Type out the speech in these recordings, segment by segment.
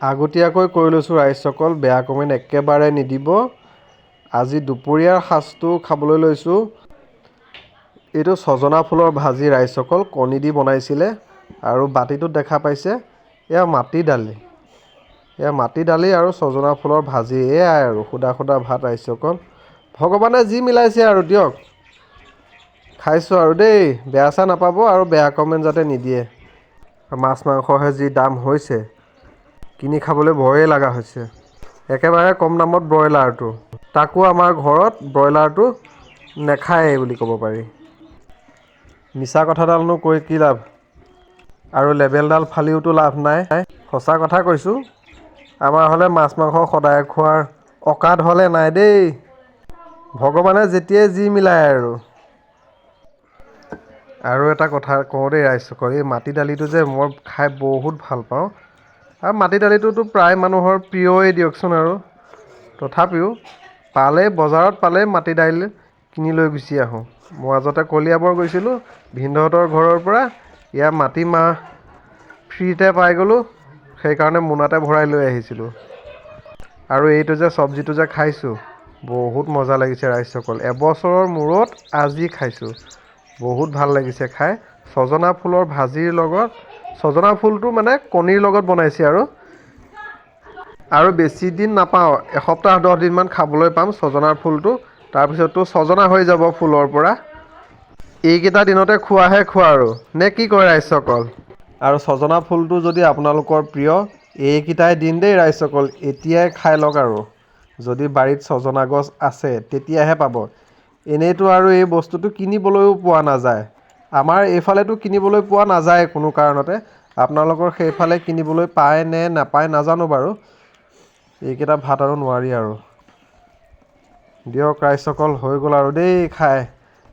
আগতীয়াকৈ কৈ লৈছোঁ ৰাইজসকল, বেয়া কমেণ্ট একেবাৰে নিদিব। আজি দুপৰীয়াৰ সাজটো খাবলৈ লৈছোঁ। এইটো ছজনা ফুলৰ ভাজি ৰাইজসকল, কণী দি বনাইছিলে। আৰু বাতিটোত দেখা পাইছে এয়া মাটি দালি। এয়া মাটি দালি আৰু ছজনা ফুলৰ ভাজি, এয়াই আৰু সুদা সুদা ভাত ৰাইজসকল। ভগৱানে যি মিলাইছে আৰু দিয়ক, খাইছোঁ আৰু দেই। বেয়া চেয়া নাপাব আৰু বেয়া কমেণ্ট যাতে নিদিয়ে। মাছ মাংসহে যি দাম হৈছে, কিনি খাবলৈ ভয়ে লগা হৈছে। একেবাৰে কম দামত ব্ৰইলাৰটো, তাকো আমাৰ ঘৰত ব্ৰইলাৰটো নেখায়েই বুলি ক'ব পাৰি। মিছা কথাডালনো কৈ কি লাভ, আৰু লেবেলডাল ফালিওতো লাভ নাই। সঁচা কথা কৈছোঁ, আমাৰ হ'লে মাছ মাংস সদায় খোৱাৰ অকাদ হ'লে নাই দেই। ভগৱানে যেতিয়াই যি মিলায় আৰু এটা কথা কওঁ দেই ৰাইজসকল, এই মাটি দালিটো যে মই খাই বহুত ভাল পাওঁ। আৰু মাটি দালিটোতো প্ৰায় মানুহৰ প্ৰিয়ই দিয়কচোন। আৰু তথাপিও বজাৰত পালেই মাটি দাইল কিনি লৈ গুচি আহোঁ। মই মাজতে কলিয়াবৰ গৈছিলোঁ, ভিনদেউহঁতৰ ঘৰৰ পৰা ইয়াৰ মাটিমাহ ফ্ৰীতে পাই গ'লোঁ, সেইকাৰণে মোনাতে ভৰাই লৈ আহিছিলোঁ। আৰু এইটো যে চব্জিটো যে খাইছোঁ, বহুত মজা লাগিছে ৰাইজসকল। এবছৰৰ মূৰত আজি খাইছোঁ, বহুত ভাল লাগিছে খাই। ছজনা ফুলৰ ভাজিৰ লগত, ছজনা ফুলটো মানে কণীৰ লগত বনাইছে আৰু বেছি দিন নাপাওঁ, এসপ্তাহ 10 দিনমান খাবলৈ পাম ছজনাৰ ফুলটো। তাৰপিছততো ছজনা হৈ যাব ফুলৰ পৰা। এইকেইটা দিনতে খোৱাহে খোৱা আৰু নে কি কয় ৰাইজসকল? আৰু ছজনা ফুলটো যদি আপোনালোকৰ প্ৰিয়, এইকেইটাই দিন দেই ৰাইজসকল, এতিয়াই খাই লওক। আৰু যদি বাৰীত ছজনা গছ আছে তেতিয়াহে পাব, এনেইতো আৰু এই বস্তুটো কিনিবলৈও পোৱা নাযায়। আমাৰ এইফালেতো কিনিবলৈ পোৱা নাযায় কোনো কাৰণতে। আপোনালোকৰ সেইফালে কিনিবলৈ পায় নে নাপায় নাজানো বাৰু। এইকেইটা ভাত আৰু নোৱাৰি আৰু। দিয়ক ৰাইজসকল, হৈ গ'ল আৰু দেই খাই।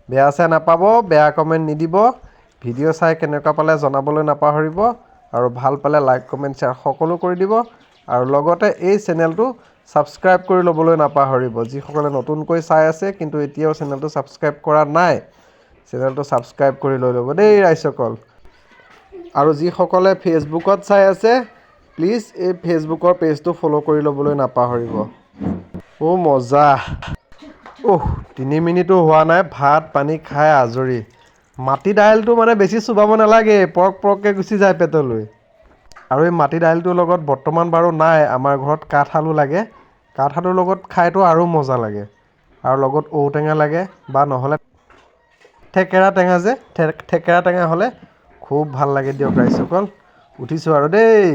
বেয়া চেয়া নাপাব, বেয়া কমেণ্ট নিদিব। ভিডিঅ' চাই কেনেকুৱা পালে জনাবলৈ নাপাহৰিব। আৰু ভাল পালে লাইক কমেণ্ট শ্বেয়াৰ সকলো কৰি দিব। আৰু লগতে এই চেনেলটো ছাবস্ক্ৰাইব কৰি ল'বলৈ নাপাহৰিব। যিসকলে নতুনকৈ চাই আছে কিন্তু এতিয়াও চেনেলটো ছাবস্ক্ৰাইব কৰা নাই, চেনেলটো ছাবস্ক্ৰাইব কৰি লৈ ল'ব দেই ৰাইজসকল। আৰু যিসকলে ফেচবুকত চাই আছে, প্লিজ এই ফেচবুকৰ পেজটো ফ'ল' কৰি ল'বলৈ নাপাহৰিব। মজা। 3 মিনিটো হোৱা নাই, ভাত পানী খাই আজৰি। মাটি দাইলটো মানে বেছি চুবাব নালাগে, পৰককৈ গুচি যায় পেটলৈ। আৰু এই মাটি দাইলটোৰ লগত বৰ্তমান বাৰু নাই, আমাৰ ঘৰত কাঠআলু লাগে। কাঠআলুৰ লগত খাইতো আৰু মজা লাগে। আৰু লগত ঔটেঙা লাগে, বা নহ'লে থেকেৰা টেঙা যে, থেকেৰা টেঙা হ'লে খুব ভাল লাগে দিয়ক ৰাইজসকল। উঠিছোঁ আৰু দেই।